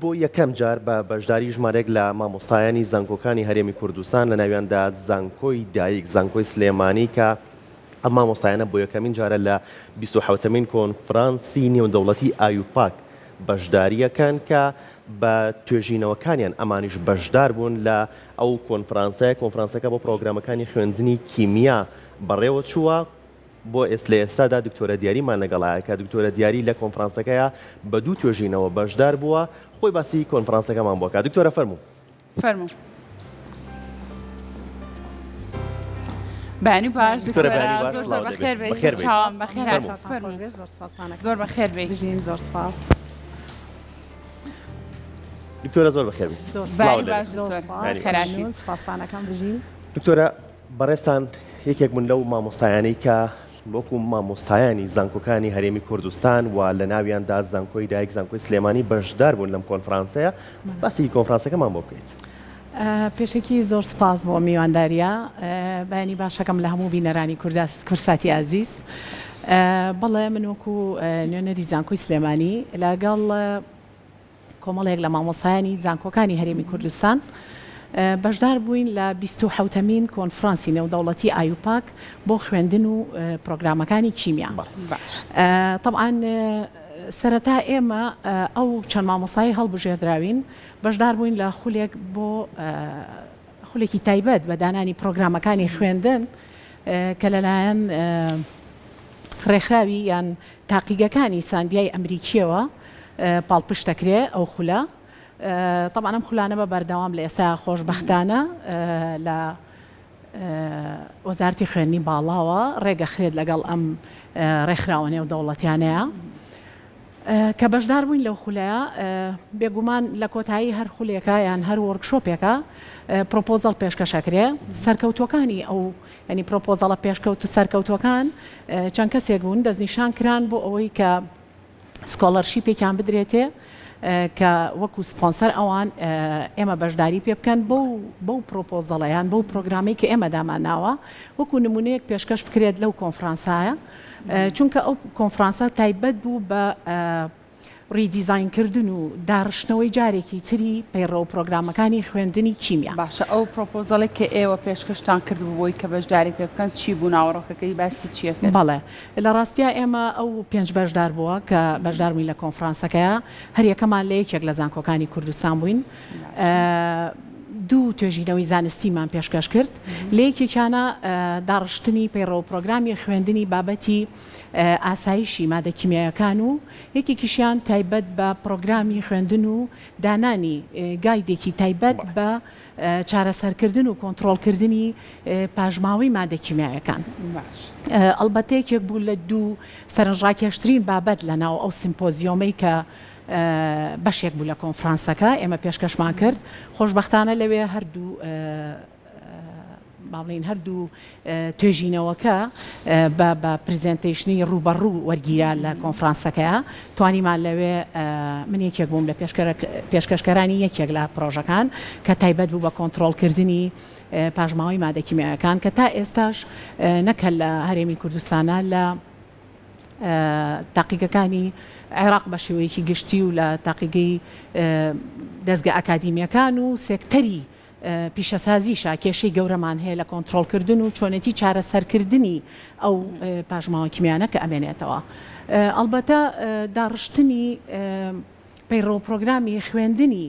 بۆ یەکەم جار بە بەشداری ژمارەیەک لە مامۆستایانی زانکۆکانی هەرێمی کوردستان لە ناویاندا زانکۆی دایک زانکۆی سلێمانی کە ئەم مامۆستایانە بۆ یەکەمین جارە لە 27مین کۆنفرانسی نێودەوڵەتی ئایوپاک بەشداریەکەن کە بە توێژینەوەکانیان ئەمانیش بەشدار بوون لە ئەو کۆنفرانسەکە بۆ پرۆگرامەکانی خوێندنی کیمیا بەڕێوە چووە بۆ لە ئێستادا دکتۆرە دیاریمان لەگەڵایە کە دکتۆرە دیاری لە کۆنفرانسەکەیە بە دوو توێژینەوە بەشدار بووە خۆی باسی کۆنفرانسەکەمان بۆکە دکتۆرە فەرموو بانی باش زۆر بەخێر بێت زۆر بەخێر بێت زۆر سپاس دکتۆرە زۆر بەخێر بێت سپاسانەکەم بژین دکتۆرە بەڕێستان یەکێک من لەو مامۆستایانەی کە وەکو مامۆستایانی زانکۆکانی هەرێمی کوردستان و لە ناویاندا زانکۆی دایک زانکۆی سلێمانی بەشدار بوون لەم کۆنفرانسەیە باسی کۆنفرانسەکەمان بۆ بکەیت. پێشێکی زۆر سپاس بۆ میوانداریە بەیانی باشەکەم لە هەموو بینەرانی کورساتی ئازیز بەڵێ من وەکو نوێنەری زانکۆی سلێمانی لەگەڵ کۆمەڵێک لە مامۆستایانی زانکۆکانی هەرێمی کوردستان بەشدار بووین لە 27مین کۆنفرانسی نێودەوڵەتی ئایوپاک بۆ خوێندن و پرۆگرامەکانی کیمیا. طبعاً سەرەتا ئێمە ئەو چەند مامۆستایی هەڵبژێردراوین بەشدار بووین لە خولێک بۆ خولێکی تایبەت بە دانانی پرۆگرامەکانی خوێندن کە لەلایەن ڕێکخراوی یان تاقیگەکانی ساندیای ئەمریکیەوە پاڵپشتەکرێ ئەو خولە. طبعا ئەم خولانە بە بەردەوام لە ئێستا خۆشبەختانە لە وەزارەتی خوێندنی باڵاوە ڕێگەخرێت لەگەڵ ئەم ڕێکخراوە نێودەوڵەتیانەیە کە بەشدار بووین لەو خولەیە بێگومان لە کۆتایی هەر خولێکە یان هەر وەرکشۆپێکە پرۆپۆزەڵ پێشکەشەکرێ سەرکەوتوەکانی ئەو ینی پرۆپۆزەڵە پێشکەوت و سەرکەوتوەکان چەند کەسێک بوون دەستنیشان کران بۆ ئەوەی کە سکۆلەرشیپێکیان بدرێتێ کە وەکو سپۆنسەر ئەوان ئێمە بەشداری پێ بکەن بەو پرۆپۆزەڵەیان بەو پرۆگرامی کە ئێمە داماناوە وەکو نمونەیەک پێشکەش بکرێت لەو کۆنفرانسایە چونکە ئەو کۆنفرانسە تایبەت بوو بە ریدیزاینکردن و داڕشتنەوەی جارێکی تری پەیڕەو پرۆگرامەکانی خوێندنی کیمیا. باشە ئەو پرۆپۆزەڵێک کە ئێوە پێشکەشتان کرد بووی کە بەشداری پێ بکەن چی بوو ناوەڕۆکەکەی باسی چیە کرد؟ بەڵێ لە ڕاستیە ئێمە ئەو 5 بەشدار بووە کە بەشداربووین لە کۆنفرانسەکەیە هەر یەکەمان لە یەکێک لە زانکۆکانی کوردستان بووین. دوو توێژینەوەی زانستیمان پێشکەش کرد لە یەکێکیانە داڕشتنی پەیڕەو پرۆگرامی خوێندنی بابەتی ئاسایشی مادە کیمیایەکان و یەکێکیشیان تایبەت بە پرۆگرامی خوێندن و دانانی گایدێکی تایبەت بە چارەسەرکردن و کۆنتڕۆڵکردنی پاژماوەی مادە کیمیایەکان. ئەلبەتە یەکێک بوو لە دوو سەرنجڕاکێشترین بابەت لە ناو ئەو سیمپۆزیۆمەی کە بەشێک بوو لە کۆنفرانسەکە ئێمە پێشکەشمان کرد خۆشبەختانە لەوێ هەردوو باڵین هەردوو توێژینەوەکە بە پرزنتیشنی ڕوبەڕوو وەرگیرا لە کۆنفرانسەکەیە توانیمان لەوێ من یەکێک بووم لە پێشکەشکەرانی یەکێک لە پرۆژەکان کە تایبەت بوو بە کۆنتڕۆڵکردنی پاژماوەی مادە کیمیایەکان کە تا ئێستاش نەکە لە هەرێمی کوردستانە لە تاقیگەکانی عێراق بە شێوەیەکی گشتی و لە تاقیگەی دەستگا ئەکادیمیەکان و سێکتەری پیشەسازیشە کێشەی گەورەمان هەیە لە کۆنتڕۆڵکردن و چۆنێتی چارەسەرکردنی ئەو پاژماوە کیمیانە کە ئەمێنێتەوە. ئەلبەتە داڕشتنی پەیڕەو پرۆگرامی خوێندنی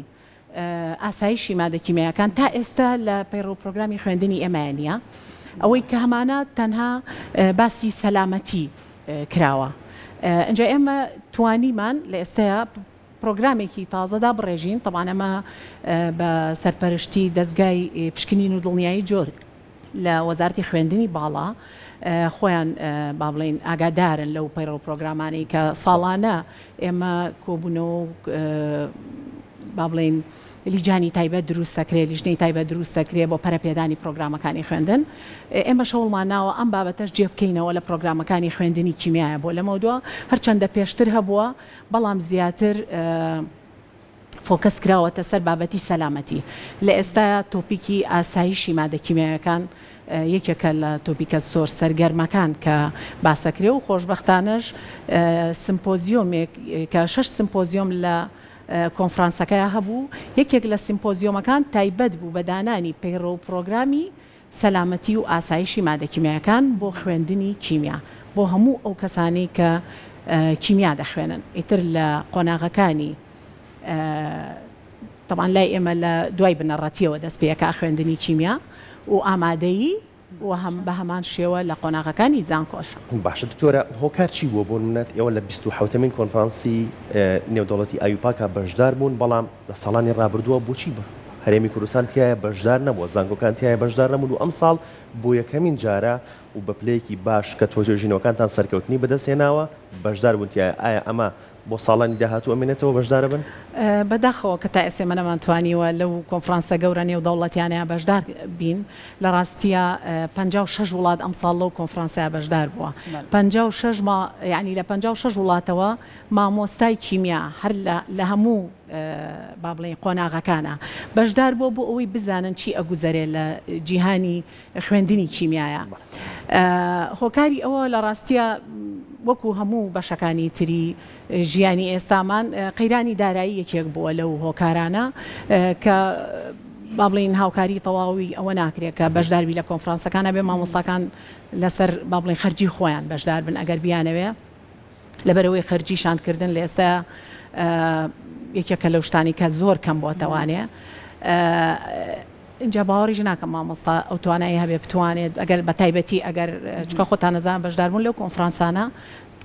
ئاسایشی مادە کیمیایەکان تا ئێستا لە پەیڕەو پرۆگرامی خوێندنی ئێمە نییە ئەوەی کە هەمانە تەنها باسی سەلامەتی کراوە. ئەنجا ئێمە توانیمان لە ئێستایا پرۆگرامێکی تازەدا بڕێژین طبعاً ئەمە بە سەرپەرشتی دەستگای پشکنین و دڵنیایی جۆر لە وەزارەتی خوێندنی باڵا خۆیان با بڵێن ئاگادارن لەو پەیڕەو پرۆگرامانەی کە ساڵانە ئێمە کۆبوونەوە با بڵێن لیجانی تایبەت دروست دەکرێت لیژنەی تایبەت دروست دەکرێت بۆ پەرەپێدانی پرۆگرامەکانی خوێندن ئێمە شەوڵمان ناوە ئەم بابەتەش جێبکەینەوە لە پرۆگرامەکانی خوێندنی کیمیایە بۆ لەمەوە هەرچەندە پێشتر هەبووە بەڵام زیاتر فۆکەس کراوەتە سەر بابەتی سەلامەتی. لە ئێستا تۆپیکی ئاسایشی مادە کیمیایەکان یەکێکە لە تۆپیکە زۆر سەرگەرمەکان کە باسەکرێ و خۆشبەختانەش سمپۆزیۆمێک کە 6 سمپۆزیۆم لە کۆنفرانسەکە هەبوو یەکێک لە سیمپۆزیۆمەکان تایبەت بوو بە دانانی پەیڕۆ و پرۆگرامی سەلامەتی و ئاسایشی مادەکیمیاکان بۆ خوێندنی کیمیا بۆ هەموو ئەو کەسانی کە کیمیا دەخوێنن ئیتر لە قۆناغەکانی طبعا لای ئێمە لە دوای بنەڕەتیەوە دەست پێەکە خوێندنی کیمیا و ئامادەیی و هەم بە هەمان شێوە لە قۆناغەکانی زانکۆش باشە دکتۆرە هۆکار چی بووە بۆ نمونەت ئێوە لە 27مین کۆنفرانسی نێودەوڵەتی ئایوپاکە بەشدار بوون بەڵام لە ساڵانی ڕابردووە بۆچی بە هەرێمی کوردستان تایە بەشدار نەبووە زانکۆکان تایە بەشدار نەبوون و ئەم ساڵ بۆ یەکەمین جارە و بە پلەیەکی باش کە تۆژینەوەکانتان سەرکەوتنی بەدەستێناوە بەشدار بوون تایە ئایا ئەمە بۆ ساڵانی داهاتوو ئەمێنێتەوە بەشدارە بن بەداخەوە کە تا ئێسێمە نەمانتوانیوە لەو کۆنفرانسە گەورە نێودەوڵەتیانەیە بەشدار بین لە ڕاستیە 56 وڵات ئەم ساڵ لەو کۆنفرانسەیە بەشدار بووە 56 یعنی لە 56 وڵاتەوە مامۆستای کیمیا هەر لە هەموو با بڵێن قۆناغەکانە بەشدار بۆ ئەوەی بزانن چی ئەگوزەرێ لە جیهانی خوێندنی کیمیایە هۆکاری ئەوە لە ڕاستیە وەکو هەموو بەشەکانی تری ژیانی ئێستامان قەیرانی دارایی یەکێک بووە لەو هۆکارانە کە با بڵین هاوکاری تەواوی ئەوە ناکرێت کە بەشداربی لە کۆنفرانسەکانە بێ مامۆستاکان لەسەر با بڵین خەرجی خۆیان بەشدار بن ئەگەر بیانەوێ لەبەرەوەی خەرجی شاندکردن لە ئێستا یەکێکە لەو شتانی کە زۆر کەم بۆتەوانێ اینجا باوەڕیش ناکەم مامۆستا ئەو توانایی هەبێ بتوانێت ئەگەر بە تایبەتی ئەگەر چکە خۆتان نەزان بەشداربوون لەو کۆنفرانسانە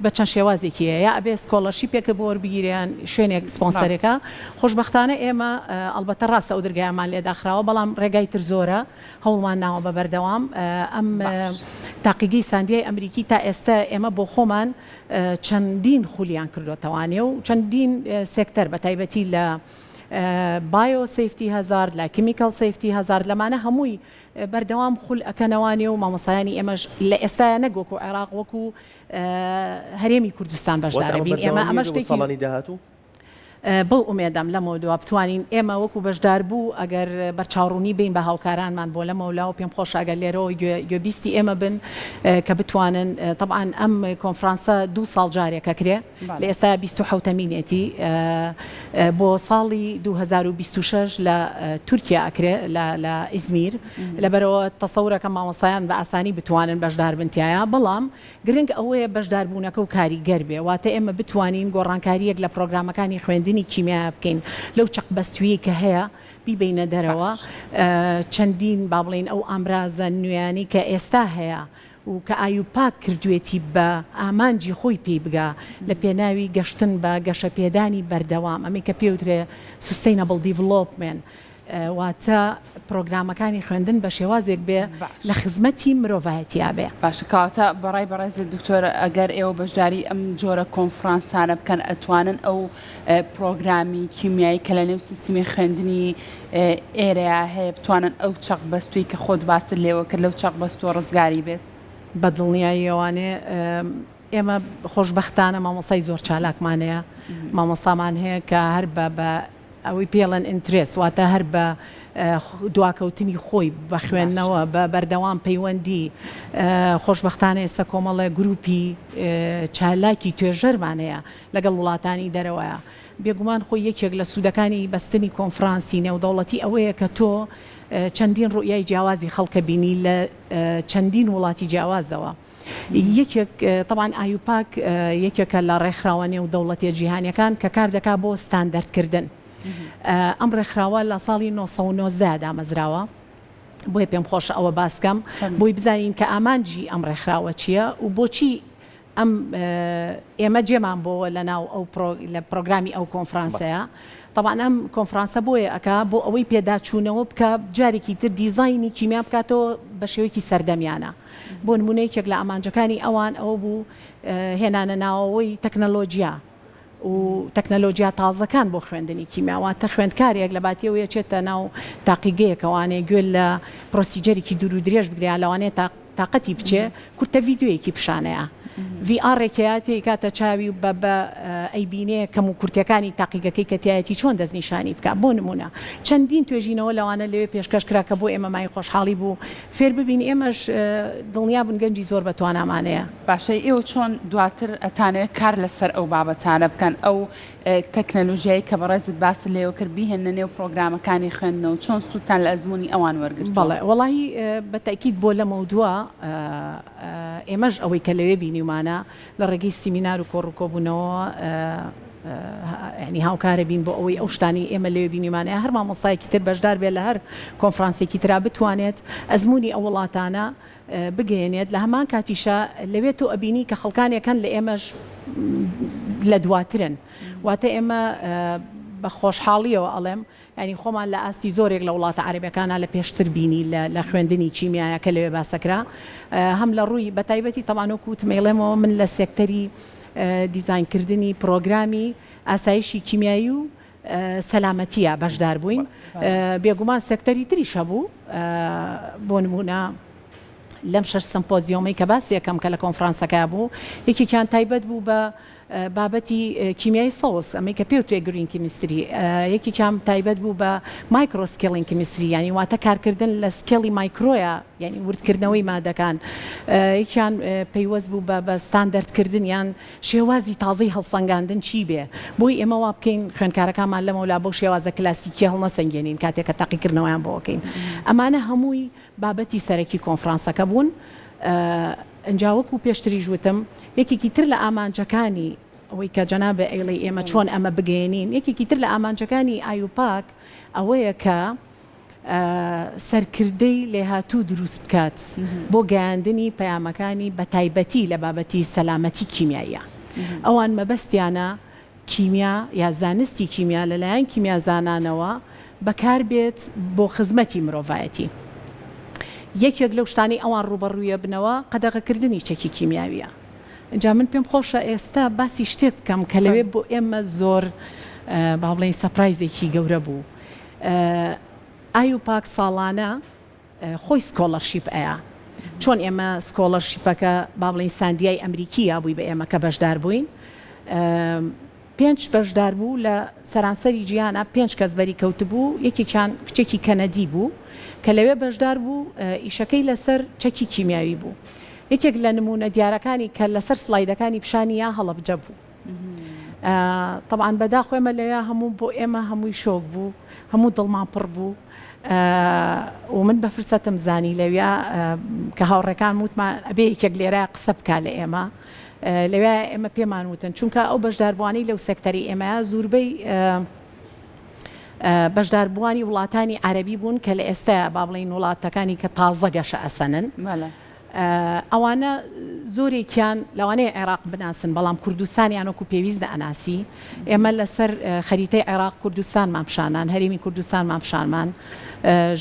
بە چەند شێوازێکی یا ئەبێ سکۆڵەرشیپێکە بۆ وەربگیریان شوێنێک سپۆنسەرێکە خۆشبەختانە ئێمە ئەلبەتە ڕاستە ئەو دەرگایمان لێ داخراوە بەڵام ڕێگای تر زۆرە هەوڵمان ناوە بە بەردەوام ئەم تاقیگەی ساندیای ئەمریکی تا ئێستا ئێمە بۆ خۆمان چەندین خولیان کردوتەوانێ و چەندین سێکتەر بە تایبەتی لە بایۆ سیفتی هەزار لە کیمیکال سیفتی هەزار لەمانە هەمووی بەردەوام خول ئەکەنەوانێ و مامۆسایانی ئێمەش لە ئێستاە نەگۆکو عێراق وەکو هەرێمی کوردستان بەشدارە بین ئێمە ئەمە شتێکی داهاتوو بەو ئومێدەم لەمەوە بتوانین ئێمە وەکو بەشدار بوو ئەگەر بەرچاوڕوونی بین بە هاوکارانمان بۆ لەمەولا و پێم خۆش ئەگەر لێرەوە گوێبیستی ئێمە بن کە بتوانن طبعاً ئەم کۆنفرانسە 2 ساڵ جارێکە کرێ لە ئێستا 27مینێتی بۆ ساڵی 2026 لە تورکیا ئەکرێ لە ئیزمیر لەبەرەوە تەسەورەکە مامۆسایان بە ئاسانی بتوانن بەشدار بنتیایە بەڵام گرنگ ئەوەیە بەشداربوونەکە و کاریگەر بێ واتە ئێمە بتوانین گۆڕانکاریەک لە پرۆگرامەکانی خوێندنی کیمیا بکەین لەو چەق بەستویی کە هەیە بیبینە دەرەوە چەندین با بڵێن ئەو ئامرازە نوێیانی کە ئێستا هەیە و کە ئایوپاک کردوێتی بە ئامانجی خۆی پێی بگا لە پێناوی گەشتن بە گەشە پێدانی بەردەوام ئەمە کە پێوترێ سوستینەبڵ دیڤلۆپمنت واتە پرۆگرامەکانی خوێندن بە شێوازێک بێ لە خزمەتی مرۆڤایەتیا بێ باشە کاتە بەڕای بەڕێز دکتۆرە ئەگەر ئێوە بەشداری ئەم جۆرە کۆنفرانسانە بکەن ئەتوانن ئەو پرۆگرامی کیمیایی کە لە نێو سیستمی خوێندنی ئێرەیە هەیە بتوانن ئەو چەق بەستوی کە خۆت باست لێوە کرد لەو چەق بەستوە ڕزگاری بێت بەدڵنیاییەوانێ ئێمە خۆشبەختانە مامۆسای زۆر چالاکمانەیە مامۆستامان هەیە کە هەر بە ئەوەی پێڵەن ئینترێس واتە هەر بە دواکەوتنی خۆی بە خوێندنەوە بە بەردەوام پەیوەندی خۆشبەختانە ئێستا کۆمەڵە گروپی چالاکی توێژەرمانەیە لەگەڵ وڵاتانی دەرەوەیە بێگومان خۆی یەکێک لە سوودەکانی بەستنی کۆنفرانسی نێودەوڵەتی ئەوەیە کە تۆ چەندین ڕوئیای جیاوازی خەڵکە بینی لە چەندین وڵاتی جیاوازەوە یەکێک طبعاً ئایوپاک یەکێکە لە ڕێکخراوە نێودەوڵەتیە جیهانیەکان کە کار دەکا بۆ ستاندەردکردن ئەم ڕێکخراوە لە ساڵی 1990 دامەزراوە بۆیە پێم خۆش ئەوە باسکەم بۆی بزانین کە ئامانجی ئەم ڕێکخراوە چییە و بۆچی ئەم ئێمە جێمان بۆەوە لە ناو لە پرۆگرامی ئەو کۆنفرانسەیە طبعاً ئەم کۆنفرانسە بۆیە ئەکا بۆ ئەوەی پێداچوونەوە بکە جارێکی تر دیزاینی کیمیا بکاتەوە بە شێوەیەکی سەردەمیانە بۆ نمونەیەکێک لە ئامانجەکانی ئەوان ئەوە بوو هێنانە ناوەوەی تەکنەلۆجیا و تەکنەلۆجیا تازەکان بۆ خوێندنی کیمیاواتە خوێندکارێک لە باتیەوەیە چێتە ناو تاقیگەیەکەوانێ گوێ لە پرۆسیجەرێکی دوور و درێژ بگریان لەوانەیە تااقەتی بچێ کورتە ڤیددیوەیەکی پیشانەیە VRێکیاتی کاتە چاوی و بە ئەیبینەیە کەم و کورتەکانی تاقیگەکەی کە تایەتی چۆن دەستنیشانی بکە بۆ نمونە چەندین توێژینەوە لەوانە لەوێ پێشکەش کرا کە بۆ ئێمە مای خۆشحاڵی بوو فێر ببین ئێمەش دڵنیا بن گەنجی زۆر بەتوانامانەیە باشەی ئێوە چۆن دواتر ئەتانەوێت کار لەسەر ئەو بابەتانە بکەن ئەو تەکنەلۆژیایی کە بەڕێزت باس لێوە کرد بیهێنە نێو پرۆگرامەکانی خوێندنەوە چۆن سووتان لە ئەزمموی ئەوان وەرگرت بەڵێ وڵی بەتەکیید بۆ لە مەودووە ئێمەش ئەوەی کە لەوێ بینیمانە لە ڕێگەی سیمینار و کۆڕکۆبوونەوە ینی هاوکارە بین بۆ ئەوەی ئەو شتانی ئێمە لێوێ بینیمانەیە هەر مامۆستایەکی تر بەشدار بێت لە هەر کۆنفرانسێکی ترا بتوانێت ئەزمموی ئەو وڵاتانە بگەێنێت لە هەمان کاتیشە لەوێت و ئەبینی کە خەڵکانێکەکەن لە ئێمەش لە دواترن واتە ئێمە بە خۆشحاڵیەوە ئەڵێم ینی خۆمان لە ئاستی زۆرێک لە وڵاتە عەرەبیەکانە لە پێشتر بینی لە خوێندنی کیمیایەکە لەوێ باسەکرا هەم لە ڕووی بەتایبەتی تەمانۆک و تمەیڵێمەوە من لە سێکتەری دیزاینکردنی پرۆگرامی ئاسایشی کیمیایی و سەلامەتیە بەشدار بووین بێگومان سێکتەری تریش هەبوو بۆ نمونە لەم 6 سمپۆزیۆمی کە باسی یەکەم کە لە کۆنفرانسەکە بوو یەکێکیان تایبەت بوو بە بابەتی کیمیای سەوز ئەمەی کە پێوتێ گرین کیمیستری یەکێکیان تایبەت بوو بە مایکرۆسکێڵین کیمیستری ینی واتە کارکردن لە سکێڵی مایکرۆیە ینی وردکردنەوەی مادەکان یەکیان پەیوەست بوو بە ستاندەردکردن یان شێوازی تازەی هەڵسەنگاندن چی بێ بۆی ئێمە وا بکەین خوێندکارەکانمان لەمەولا بۆ شێوازە کلاسیکی هەڵنەسەنگێنین کاتێک کە تاقیکردنەوەیان بۆ بکەین ئەمانە هەمووی بابەتی سەرەکی کۆنفرانسەکە بوون ئەنجاوەک و پێشتری ژوتم یەکێکی تر لە ئامانجەکانی ئەوەی کە جەنابە ئەیڵی ئێمە چۆن ئەمە بگەێنین یەکێکی تر لە ئامانجەکانی ئایوپاک ئەوەیە کە سەرکردەی لێهاتوو دروست بکات بۆ گەیاندنی پەیامەکانی بە تایبەتی لە بابەتی سەلامەتی کیمیاییە ئەوان مەبەستیانە کیمیا یا زانستی کیمیا لەلایەن کیمیا زانانەوە بەکار بێت بۆ خزمەتی مرۆڤایەتی یەکێک لەو شتانی ئەوان ڕوبەڕوویە بنەوە قەدەغەکردنی چەکی کیمیاویە اینجا من پێم خۆشە ئێستا باسی شتێک بکەم کە لەوێ بۆ ئێمە زۆر با بڵێن سەپرایزێکی گەورە بوو ئایوپاک ساڵانە خۆی سکۆلەرشیپ ئەیە چۆن ئێمە سکۆلەرشیپەکە با بڵێن ساندیای ئەمریکیە بووی بە ئێمە کە بەشدار بووین 5 بەشدار بوو لە سەرانسەری جیهانە 5 کەس بەری کەوت بوو یەکێکیان کچێکی کەنەدی بوو کە لەوێ بەشدار بوو ئیشەکەی لەسەر چەکی کیمیاوی بوو یەکێک لە نمونە دیارەکانی کە لەسەر سلایدەکانی پیشانیە هەڵەبجە بوو طبعاً بەداخۆ ئێمە لەوێ هەموو بۆ ئێمە هەمووی شۆک بوو هەموو دڵمان پڕ بوو و من بە فرسەتم زانی لەوێ کە هاوڕێکان وتمان ئەبێ یەکێک لێرە قسە بکا لە ئێمە لەوێ ئێمە پێمان وتن چونکە ئەو بەشداربووانی لەو سێکتەری ئێمە زۆربەی بەشداربووانی وڵاتانی عەرەبی بوون کە لە ئێستا با بڵێن وڵاتەکانی کە تازە گەشە ئەسەنن ئەوانە زۆرێکیان لەوانەیە عێراق بناسن بەڵام کوردستانیان وەکو پێویست ئەناسی ئێمە لەسەر خەریتەی عێراق کوردستان مامشانان هەرێمی کوردستان مامشانمان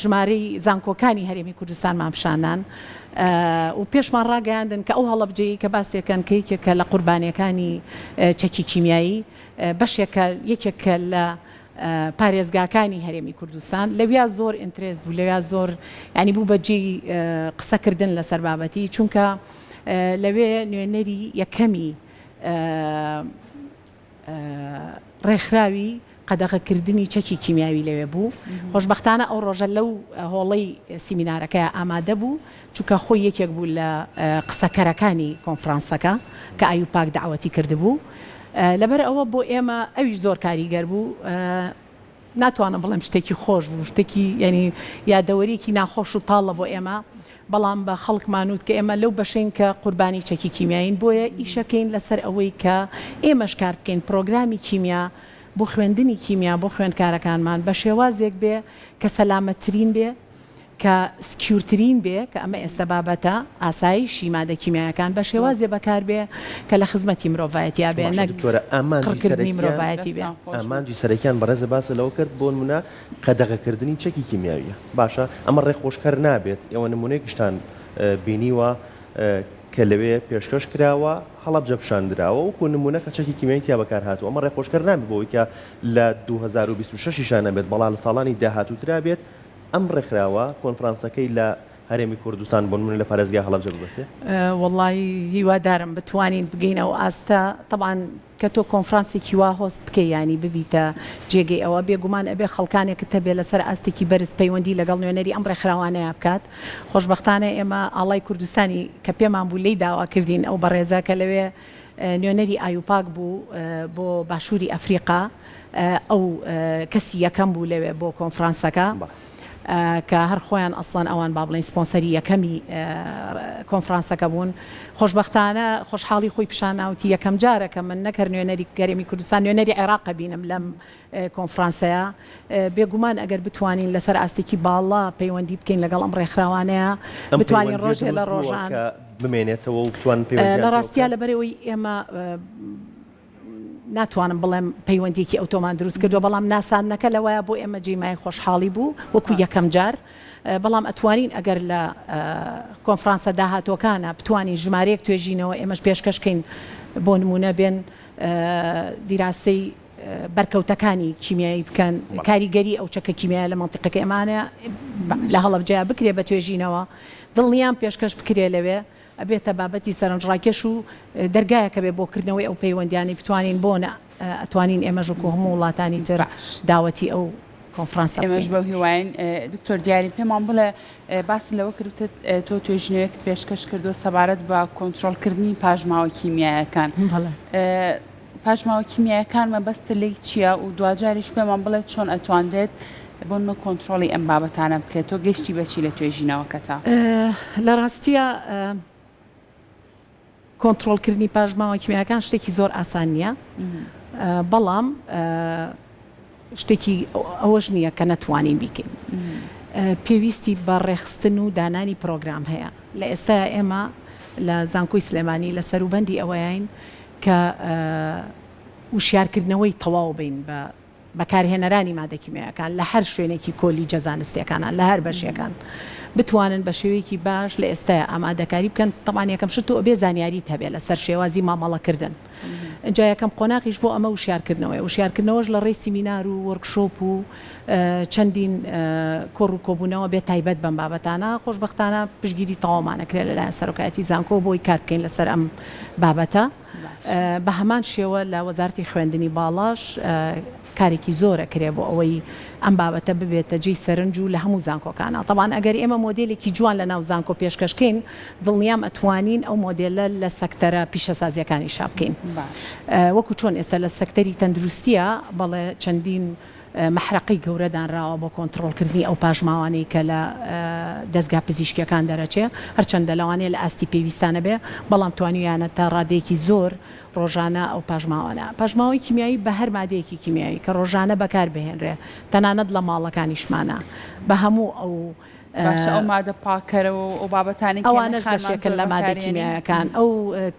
ژمارەی زانکۆکانی هەرێمی کوردستان مامشانان و پێشمان ڕاگەیاندن کە ئەو هەڵەبجەیە کە باسێکەن کە یەکێکە لە قوربانیەکانی چەکی کیمیایی بەشێکە یەکێکە لە پارێزگاکانی هەرێمی کوردستان لەویا زۆر ئینترێز بوو لەویا زۆر ینی بوو بەجێ قسەکردن لەسەر بابەتی چونکە لەوێ نوێنەری یەکەمی ڕێکخراوی قەدەغەکردنی چەکی کیمیاوی لەوێ بوو خۆشبەختانە ئەو ڕۆژە لەو هۆڵەی سیمینارەکە ئامادە بوو چونکە خۆی یەکێک بوو لە قسەکەرەکانی کۆنفرانسەکە کە ئایوپاک داوەتی کردبوو لەبەر ئەوە بۆ ئێمە ئەویش زۆر کاریگەر بوو ناتوانم بڵێم شتێکی خۆش بوو شتێکی ینی یادەوەریەکی ناخۆش و تاڵە بۆ ئێمە بەڵام بە خەڵکمانوت کە ئێمە لەو بەشین کە قوربانی چەکی کیمیاین بۆیە ئیشەکەین لەسەر ئەوەی کە ئێمەش کار بکەین پرۆگرامی کیمیا بۆ خوێندنی کیمیا بۆ خوێندکارەکانمان بە شێوازێک بێ کە سەلامەتترین بێ کە سکیورترین بێ کە ئەمە ئێستا بابەتە ئاسایشی مادە کیمیایەکان بە شێوازێ بەکار بێ کە لە خزمەتی مرۆڤایەتیا بێ نەکردنی مرۆڤایەتی بێ ئامانجی سەرەکیان بەڕێزە باسە لەوە کرد بۆ نمونە قەدەغەکردنی چەکی کیمیاویە باشە ئەمە ڕێخۆشکەر نابێت ئێوە نمونەیەکیشتان بینیوە کە لەوێ پێشکەش کراوە هەڵەبجە پیشاندراوە وەکو نمونە کە چەکی کیمیایی تیا بەکار هاتووە ئەمە ڕێخۆشکەر نابێت بۆی کە لە 2026 شان نەبێت بەڵام لە ساڵانی داهاتووترا بێت ئەم ڕێکخراوە کۆنفرانسەکەی لە هەرێمی کوردستان بۆ من لە پارێزگای هەڵەبجە ببەسێ؟ والله هیوادارم بتوانین بگەینەوە ئاستا طبعاً کە تۆ کۆنفرانسێکی وا هۆست بکەی ینی ببیتە جێگەی ئەوە بێگومان ئەبێ خەڵکانێکت هەبێ لەسەر ئاستێکی بەرز پەیوەندی لەگەڵ نوێنەری ئەم ڕێکخراوانەیە بکات. خۆشبەختانە ئێمە ئاڵای کوردستانی کە پێمان بوو لی داوا کردین ئەو بەڕێزە کە لەوێ نوێنەری ئایوپاک بوو بۆ باشووری ئەفریقا ئەو کەسی یەکەم بوو لەوێ بۆ کۆنفرانسەکە کە هەر خۆیان ئەسڵان ئەوان با بڵێن سپۆنسەری یەکەمی کۆنفرانسەکە بوون. خۆشبەختانە خۆشحاڵی خۆی پیشاناوتی یەکەم جارەکە من نەکرد نوێنەری گەرمی کوردستان نوێنەری عێراق بینم لەم کۆنفرانسەیە. بێگومان ئەگەر بتوانین لەسەر ئاستێکی باڵا پەیوەندی بکەین لەگەڵ ئەم ڕێکخراوانەیە بتوانین ڕۆژێ لە ڕۆژان بمێنێتەوە و بتوان پەیوەندی لە ڕاستیە لەبەرەوەی ئێمە ناتوانم بڵێم پەیوەندیکی ئۆتۆمان دروست کردو بەڵام ناسانەکە لەوەیە بۆ ئێمە جیمای خۆشحاڵی بوو وەکو یەکەم جار بەڵام ئەتوانین ئەگەر لە کۆنفرانسە داهاتۆکانە بتوانین ژمارەیەک توێژینەوە ئێمەش پێشکەشکەین بۆ نمونە بێن دیراسی بەرکەوتەکانی کیمیایی بکەن کاریگەری ئەو چەکە کیمیای لە منتیقەکە ئێمانە لە هەڵەبجەیە بکرێ بە توێژینەوە دڵنیان پێشکەش بکرێ لەوێ ئەبێتە بابەتی سەرنجڕاکێش و دەرگایەکە بێ بۆکردنەوەی ئەو پەیوەندیانی بتوانین بۆ ئەتوانین ئێمەژ و هەموو وڵاتانی تر داوەتی ئەو کۆنفرانسە ئێمەش بەو هیواین دکتۆر دیاری پێمان بڵێ باسی لەوە کردوتت تۆ توێژینەوەیەک پێشکەش کردو سەبارەت بە کۆنتترۆلکردنی پاژماوە کیمیایەکان پاژماوە کیمیایەکان مەبەستە لی چییە و دوجاریش پێمان بڵێ چۆن ئەتواندێت بۆنمە کۆنتترۆلی ئەم بابەتانە بکرێت تۆ گەشتی بەچی لە توێژینەوەکەتا لە ڕاستیە کۆنتترۆلکردنی پاژماوە کیمیاکان شتێکی زۆر ئاسان نییە بەڵام شتێکی ئەوەش نییە کە نەتوانین بیکەین پێویستی بە ڕێخستن و دانانی پرۆگرام هەیە لە ئێستا ئێمە لە زانکۆی سلێمانی لە سەروبەندی ئەوەیین کە وشیارکردنەوەی تەواو بین بە بەکارهێنەرانی مادە کیمیایەکان لە هەر شوێنێکی کۆلی جەزانستیەکانان لە هەر بەشیەکان بتوانن بە شێوەیەکی باش لە ئێستاە ئامادەکاری بکەن تەمان یەکەم شت و ئەبێ زانیاریت هەبێت لەسەر شێوازی مامەڵەکردن اینجا یەکەم قۆناغیش بۆ ئەمە وشیارکردنەوەی وشیارکردنەوەش لە ڕێی سیمینار و وەرکشۆپ و چەندین کۆڕ و کۆبوونەوە بێت تایبەت بەم بابەتانە خۆشبەختانە پشگیری تەوامانەکرێت لەلایەن سەرۆکایەتی زانکۆ بۆی کار بکەین لەسەر ئەم بابەتە بە هەمان شێوە لە وەزارەتی خوێندنی باڵاش کارێکی زۆرە کرێ بۆ ئەوەی ئەم بابەتە ببێتە جێی سەرنج و لە هەموو زانکۆکانە طبعاً ئەگەر ئێمە مۆدلێکی جوان لە ناو زانکۆ پێشکەشکەین دڵنیام ئەتوانین ئەو مۆدلە لە سەکتەرە پیشەسازیەکانی شابکەین وەکو چۆن ئێستا لە سەکتەری تەندروستیە بەڵێ چەندین مەحرەقی گەورەدانراوە بۆ کۆنتترۆلکردنی ئەو پاژماوانەی کە لە دەستگا پزیشکیەکان دەرەچێ هەرچەندە لەوانەیە لە ئاستی پێویستانە بێ بەڵام توانیانە تا ڕادەیەکی زۆر ڕۆژانە ئەو پاژماوانە پاژماوەی کیمیایی بە هەر مادەیەکی کیمیایی کە ڕۆژانە بەکار بهێنرێ تەنانەت لە ماڵەکانیشمانە بە هەموو ئەو باشە ئەو مادە پاکەرەوە و بابەتانی ئەوانش بەشێکە لە مادە کیمیایەکان ئەو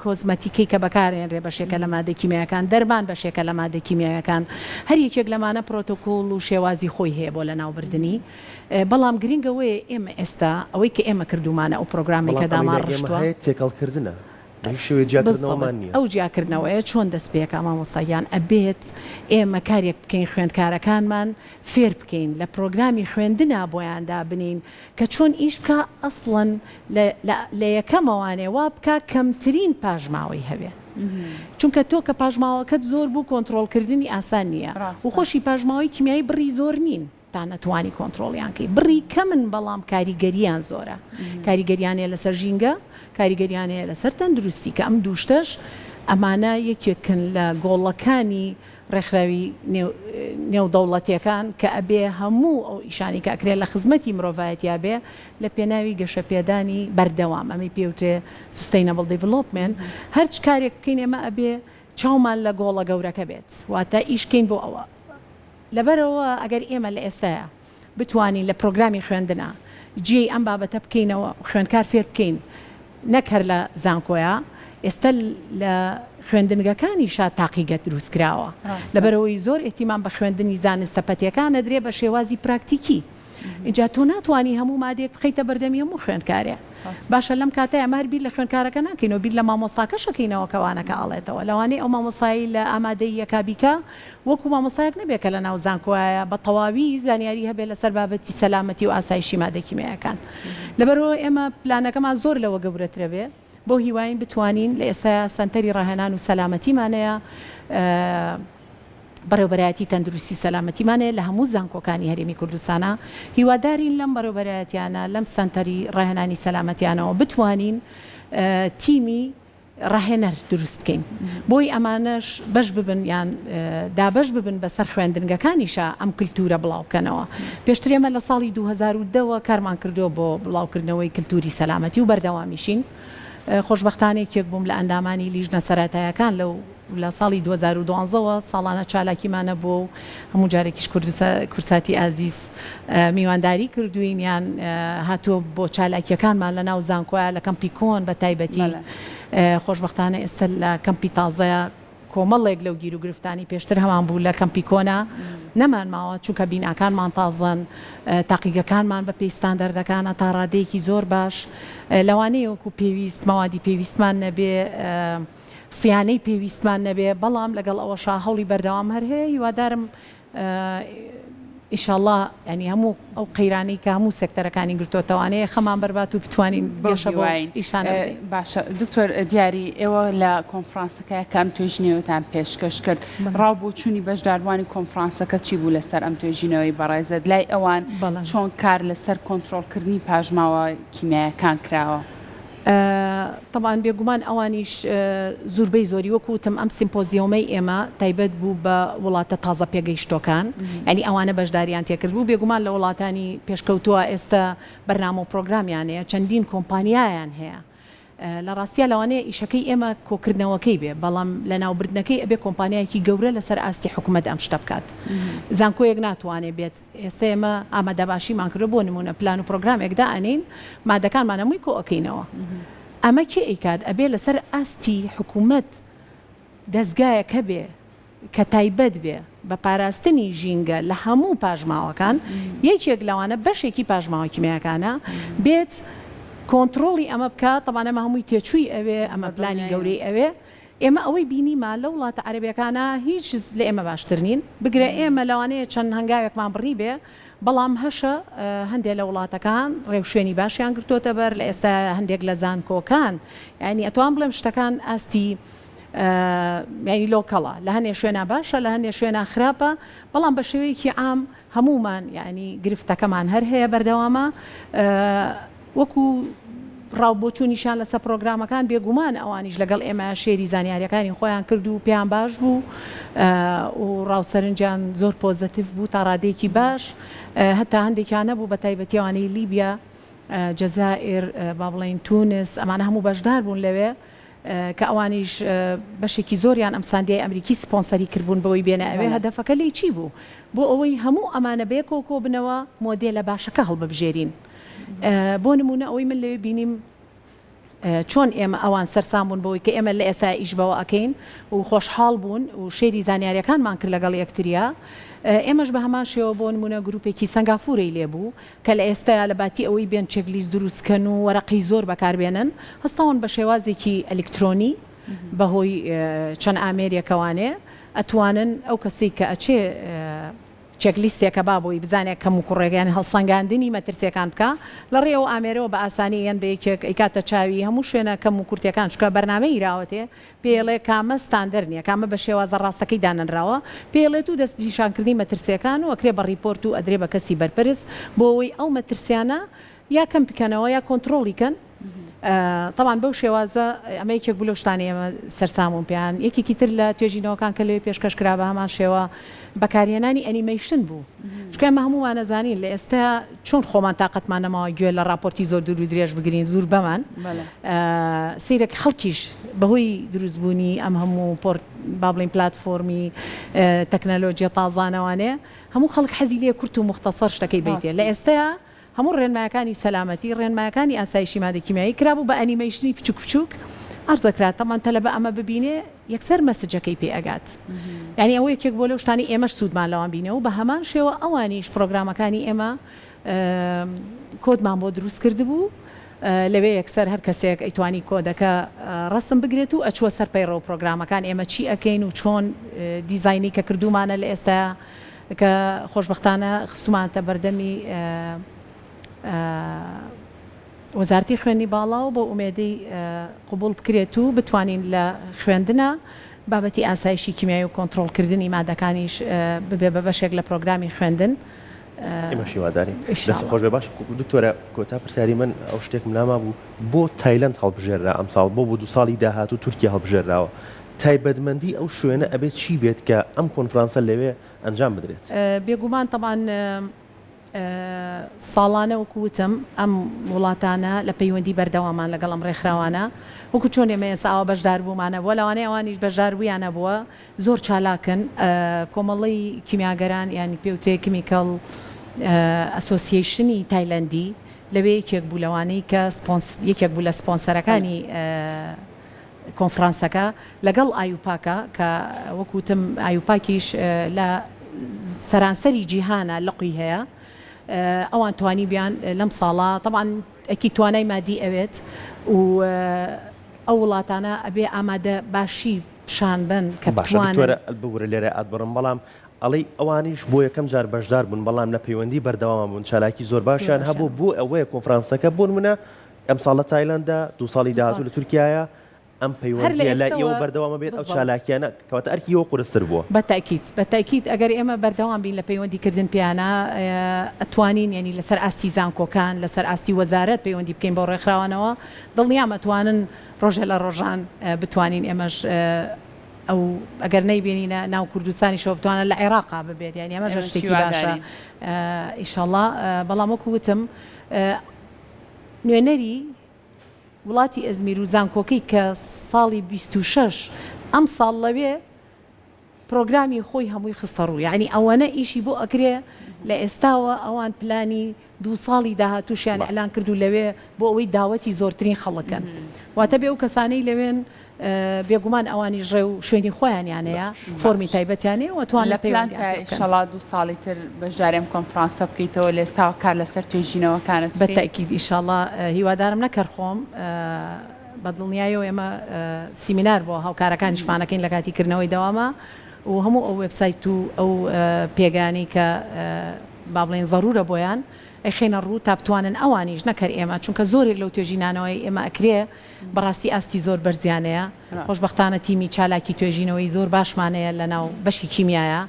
کۆزمەتیکەی کە بەکارێنرێ بەشێکە لە مادە کیمیایەکان دەرمان بەشێکە لە مادە کیمیایەکان هەر یەکێک لەمانە پرۆتۆکۆڵ و شێوازی خۆی هەیە بۆ لە ناوبردننی بەڵام گرنگەوەی ئێمە ئێستا ئەوەی کە ئێمە کردومانە ئەو پرۆگرامی کە داماڕشتووە تێکەڵکردنە ئەو جیاکردنەوەیە چۆن دەست پێەکە مامۆستاییان ئەبێت ئێمە کارێک بکەین خوێندکارەکانمان فێر بکەین لە پرۆگرامی خوێندنا بۆیاندا بنین کە چۆن ئیش بکە ئەسڵەن لە یەکەمەوانێ وا بکە کەمترین پاژماوەی هەبێ چونکە تۆ کە پاژماوەکەت زۆر بوو کۆنتترۆلکردنی ئاسان نییە و خۆشی پاژماوەی کیمیایی بڕی زۆر نین تا نەتوانی کۆنتترۆلیانکەی بڕی کە من بەڵام کاریگەریان زۆرە کاریگەریانەیە لەسەر ژینگە کاریگەریانەیە لەسەر تەندروستی کە ئەم دووشتەش ئەمانە یەکێکن لە گۆڵەکانی ڕێکخراوی نێودەوڵەتیەکان کە ئەبێ هەموو ئەو ئیشانی کە ئەکرێت لە خزمەتی مرۆڤایەتیا بێ لە پێناوی گەشەپێدانی بەردەوام ئەمەی پێوترێ sustainable development هەرچ کارێک بکەین ئێمە ئەبێ چاومان لە گۆڵە گەورەکە بێت واتە ئیشکەین بۆ ئەوە لەبەرەوە ئەگەر ئێمە لە ئێستاە بتوانین لە پرۆگرامی خوێندنە جێ ئەم بابەتە بکەینەوە خوێندکار فێر بکەین نەکەر لە زانکۆیە ئێستا لە خوێندنگەکانی شا تاقیگە دروست کراوە لەبەرەوەی زۆر ئێتیمان بە خوێندنی زانستە پەتیەکانە درێ بە شێوازی پراکتیکی اینجا تۆ ناتوانانی هەموو مادێک بخەیتە بەردەمی هەموو خوێندکارێ باشە لەم کاتە ئەمە هەر بیر لە خوێندکارەکە ناکەینەوە بیر لە مامۆستاکەشەکەینەوە کەوانەکە ئاڵێتەوە لەوانەیە ئەو مامۆستایی لە ئامادەی یەکابیکە وەکو مامۆستایەک نەبێت کە لە ناو زانکۆیە بە تەواوی زانیاری هەبێت لەسەر بابەتی سەلامەتی و ئاسایشی مادەکیمیەکان لەبەرەوە ئێمە پلانەکەمان زۆر لەوە گەورەترە بێ بۆ هیواین بتوانین لە ئێستا سەنتەری ڕاهێنان و سەلامەتیمانەیە بەڕێوەبەرایەتی تەندروستی سەلامەتیمانەیە لە هەموو زانکۆکانی هەرێمی کوردستانە هیوادارین لەم بەڕێوەبەرایەتیانە لەم سەنتەری ڕاهێنانی سەلامەتیانەوە بتوانین تیمی ڕاهێنەر دروست بکەین بۆی ئەمانەش بەش ببن یان دابەش ببن بەسەر خوێندنگەکانیشە ئەم کلتورە بڵاو بکەنەوە پێشتر ئێمە لە ساڵی 2010 کارمان کردو بۆ بڵاوکردنەوەی کلتوری سەلامەتی و بەردەوامیشین خۆشبەختانێکێک بووم لە ئەندامانی لیژنە سەرەتاییەکان لەو لە ساڵی 2012ەوە ساڵانە چالاکیمانە بۆ هەموو جارێکیش کورساتی ئازیز میوانداری کردوین یان هاتووە بۆ چالاکیەکانمان لە ناو زانکۆیە لە کەمپی کۆن بە تایبەتی خۆشبەختانە ئێستا لە کەمپی تازەیە کۆمەڵێک لەو گیر و گرفتانی پێشتر هەمان بوو لە کەمپی کۆنا نەمانماوە چونکە بیناکانمان تازەن تاقیگەکانمان بە پێی دەردەکانە تا ڕادەیەکی زۆر باش لەوانەیە وەکو پێویست مەوادی پێویستمان نەبێ سیانەی پێویستمان نەبێ بەڵام لەگەڵ ئەوەشا هەوڵی بەردەوام هەر هەیە هیوادارم ئینشاءالله ینی هەموو ئەو قەیرانەی کە هەموو سێکتەرەکانی گرتوۆتەوانەیە خەمان بەربات و بتوانین بۆشە بۆ ئیشانە باشە دکتۆر دیاری ئێوە لە کۆنفرانسەکە کام توێژینەوەتان پێشکەش کرد ڕاو بۆ چوونی بەشداروانی کۆنفرانسەکە چی بوو لەسەر ئەم توێژینەوەی بەڕێزت لای ئەوان چۆن کار لەسەر کۆنتڕۆڵکردنی پاژماوە کیمیایەکان کراوە طبعاً بێگومان ئەوانیش زۆربەی زۆری وەکوتم ئەم سیمپۆزیۆمەی ئێمە تایبەت بوو بە وڵاتە تازە پێگەیشتۆکان ینی ئەوانە بەشداریان تێکرد بوو بێگومان لە وڵاتانی پێشکەوتووە ئێستا بەرنامە و پرۆگرامیانەیە چەندین کۆمپانیایان هەیە لە ڕاستیە لەوانەیە ئیشەکەی ئێمە کۆکردنەوەکەی بێ بەڵام لە ناوبردنەکەی ئەبێ کۆمپانیایەکی گەورە لەسەر ئاستی حکوومەت ئەم شتە بکات زانکۆیەک ناتوانێت بێت ئێستا ئێمە ئامادەباشیمان کردو بۆ نمونە پلان و پرۆگرامێکدا ئەنین مادەکانمان هەمووی کۆ ئەەکەینەوە ئەمە کێ ئەیکات ئەبێ لەسەر ئاستی حکوومەت دەستگایەکە بێ کە تایبەت بێ بە پاراستنی ژینگە لە هەموو پاژماوەکان یەکێک لەوانە بەشێکی پاژماوە کیمیاکانە بێت کۆنتڕۆڵی ئەمە بکات تەوانەمە هەمووی تێچووی ئەوێ ئەمە پلانی گەورەی ئەوێ ئێمە ئەوەی بینیمان لە وڵاتە عەرەبیەکانە هیچ لە ئێمە باشتر نین بگرە ئێمە لەوانەیە چەند هەنگاوێکمان بڕی بێ بەڵام هەشە هەندێک لە وڵاتەکان ڕێوشێنی باشیان گرتوۆتە بەر لە ئێستا هەندێک لە زانکۆکان ینی ئەتوان بڵێم شتەکان ئاستی ینی لۆکەڵە لە هەنێ شوێنە باشە لە هەنێ شوێنە خراپە بەڵام بە شێوەیەکی عام هەمومان ینی گرفتەکەمان هەر هەیە بەردەوامە وەکو ڕاوبۆچوونیشان لەسەر پرۆگرامەکان بێگومان ئەوانیش لەگەڵ ئێمە شێری زانیاریەکانی خۆیان کرد و پێیان باش بوو و ڕاوسەرنجیان زۆر پۆزتیڤ بوو تا ڕادێکی باش هەتا هەندێکیان نەبوو بە تایبەتیەوانەی لیبیا جەزائیر با بڵێن تونس ئەمانە هەموو بەشدار بوون لەوێ کە ئەوانیش بەشێکی زۆریان ئەم ساندیای ئەمریکی سپۆنسەری کردبوون بەوەی بێنە ئەوێ هەدەفەکە لی چی بوو بۆ ئەوەی هەموو ئەمانە بێکەوە کۆ بنەوە مۆدێلە باشەکە هەڵببژێرین بۆ نمونە ئەوەی من لەوێ بینیم چۆن ئێمە ئەوان سەرسام بوون بەوەی کە ئێمە لە ئێستا ئیش بەوە ئەکەین و خۆشحاڵ بوون و شێری زانیاریەکانمان کرد لەگەڵ یەکتریا ئێمەش بە هەمان شێوە بۆ نمونە گروپێکی سنگافورەی لێبوو کە لە ئێستا لە باتی ئەوەی بێن چێکلیست دروستکەن و وەرەقی زۆر بەکاربێنن هەستاون بە شێوازێکی ئەلکترۆنی بەهۆی چەند ئامێریەکەوانێ ئەتوانن ئەو کەسێک کە ئەچێ چێکلیستێکە با بۆی بزانێت کەم و کوڕێگەیان هەڵسەنگاندنی مەترسیەکان بکە لە ڕێەوە ئامێرەوە بە ئاسانی یەن بە یەکێک ئەیکاتە چاوی هەموو شوێنە کەم و کورتەکان چکە بەرنامە ئیراوەتێ پێڵێ کامە ستاندەر نییە کامە بە شێوازە ڕاستەکەی دانەنراوە پێڵێت و دەستنیشانکردنی مەترسیەکان و ئەکرێ بە ریپۆرت و ئەدرێ بە کەسی بەرپرس بۆ ئەوەی ئەو مەترسیانە یا کەم بکەنەوە یا کۆنتڕۆڵیکەن طبعاً بەو شێوازە ئەمە یەکێک بوو لەو شتانەی ئێمە سەرسامون پێیان یەکێکی تر لە توێژینەوەکان کە لەوێ پێشکەش کرا بە هەمان شێوە بەکارهێنانی ئەنیمەیشن بوو چکە ئێمە هەمووان نەزانین لە ئێستا چۆن خۆمان تااقەتمان نەماوە گوێ لە راپۆرتی زۆر دوور و درێژ بگرین زۆر بەمان سیرێک خەڵکیش بەهۆی دروستبوونی ئەم هەموو با بڵین پلاتفۆرمی تەکنەلۆجیە تازانەوانێ هەموو خەڵک حەزی لێ کورت و مختصر شتەکەی بیتێ لە ئێستا هەموو ڕێنمایەکانی سەلامەتی ڕێنمایەکانی ئاسایشی مادەکیمیایی کرابوو بە ئەنیمەیشنی بچوک بچوک ئەرزەکرات تەمان تەلەبە ئەمە ببینێ یەکسەر مەسجەکەی پێ ئەگات یعنی ئەوە یەکێک بۆ لەو شتانی ئێمەش سوودمان لەوان بینەوە بە هەمان شێوە ئەوانیش پرۆگرامەکانی ئێمە کۆدمان بۆ دروست کرد بوو لەوێ یەکسەر هەر کەسێک ئەیتوانی کۆدەکە ڕسم بگرێت و ئەچوە سەر پەیڕۆ پرۆگرامەکان ئێمە چی ئەەکەین و چۆن دیزایانی کە کردومانە لە ئێستا کە خۆشببختانە خستومانتە بەردەمی وەزارەتی خوێندنی باڵا و بۆ ئومێدەی قبول بکرێت و بتوانین لە خوێندنە بابەتی ئاسایشی کیمیایی و کۆنتترۆلکردنی مادەکانیش ببێ بە بەشێک لە پرۆگرامی خوێندن ئێمەشی وادارین دەست خۆش بێ باش دکتۆرە کۆتا پرسیاری من ئەو شتێکم ناما بوو بۆ تایلەند هەڵبژێرا ئەم ساڵ بۆ 2 ساڵی داهاتوو تورکیا هەڵبژێراوە تایبەتمەندی ئەو شوێنە ئەبێت چی بێت کە ئەم کۆنفرانسە لەوێ ئەنجام بدرێت بێگومان تەبان ساڵانە وەکوتم ئەم وڵاتانە لە پەیوەندی بەردەوامان لەگەڵ ئەم ڕێکخراوانە وەکو چۆن ئێمە ئێساوە بەشدار بوومانە بۆ لەوانەیە ئەوانیش بەشدار بوویانە بووە زۆر چالاکن کۆمەڵی کیمیاگەران ینی پێوتێ کیمیکەڵ ئەسۆسییشنی تایلەندی لەوێ یەکێک بوو لەوانەی کە یەکێک بوو لە سپۆنسەرەکانی کۆنفرانسەکە لەگەڵ ئایوپاکە کە وەکوتم ئایوپاکیش لە سەرانسەری جیهانە لەقی هەیە ئەوان توانی بیان لەم ساڵە طبعاً ئەکی توانای مادی ئەوێت و ئەو وڵاتانە ئەبێ ئامادە باشی پیشان بن کە بتوانن بورە لێرە ئەتبڕم بەڵام ئەڵی ئەوانیش بۆ یەکەم جار بەشدار بوون بەڵام لە پەیوەندی بەردەوام بوون چالاکی زۆر باشیان هەبوو بۆ ئەوەیە کۆنفرانسەکە بۆ نمونە ئەم ساڵە تایلەندا 2 ساڵی داهاتوو لە تورکیایە ئەم پەیوەندیە لای ئێوە بەردەوامە بێت ئەو چالاکیانە کەواتە ئەرکی ئەوە قورستر بووە بەتاکید ئەگەر ئێمە بەردەوام بین لە پەیوەندیکردن پیانە ئەتوانین ینی لەسەر ئاستی زانکۆکان لەسەر ئاستی وەزارەت پەیوەندی بکەین بۆ ڕێکخراوانەوە دڵنیام ئەتوانن ڕۆژە لە ڕۆژان بتوانین ئێمەش ئەو ئەگەر نەیبێنینە ناو کوردستانی شەوە بتوانە لە عێراقا ببێت یانی ئەمەش شتێکی باشە ئیشەڵڵا بەڵام وەکو وتم نوێنەری وڵاتی ئەزمیر و زانکۆکەی کە ساڵی 26 ئەم ساڵ لەوێ پرۆگرامی خۆی هەمووی خستە ڕوو یعنی ئەوەنە ئیشی بۆ ئەکرێ لە ئێستاوە ئەوان پلانی 2 ساڵی داهاتووشیان ئەلان کردو لەوێ بۆ ئەوەی داوەتی زۆرترین خەڵکن واتە بێ ئەو کەسانەی لەوێن بێگومان ئەوانی ژێ و شوێنی خۆیانیانەیە فۆرمی تایبەتیانەیە وتوان لە پەیوەندیشەڵا 2 ساڵی تر بەشداریم کۆنفرانسە بکەیتەوە لە ئێستا کار لەسەر توێژینەوەکانت بەتاکید ئیشەڵڵا هیوادارم نەکەر خۆم بەدڵنیایەوە ئێمە سیمینار بۆ هاوکارەکانیشمانەکەین لە کاتیکردنەوەی دەوامە و هەموو ئەو وێبسایت و ئەو پێگانی کە با بڵێن زەرورە بۆیان ئەخێنە ڕوو تا بتوانن ئەوانیش نەکەر ئێمە چونکە زۆرێک لەو توێژینانەوەی ئێمە ئەکرێ بەڕاستی ئاستی زۆر بەرزیانەیە خۆشبەختانە تیمی چالاکی توێژینەوەی زۆر باشمانەیە لە ناو بەشی کیمیایە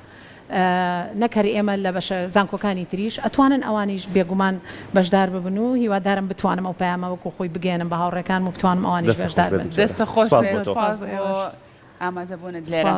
نەکەر ئێمە لە بەشە زانکۆکانی تریش ئەتوانن ئەوانیش بێگومان بەشدار ببن و هیوادارم بتوانم ئەو پەیامەوەکو خۆی بگەێنم بە هاوڕێکان و بتوانم ئەوانیش بەشدار بن دەستە خۆش ئامادەبوونت لێرە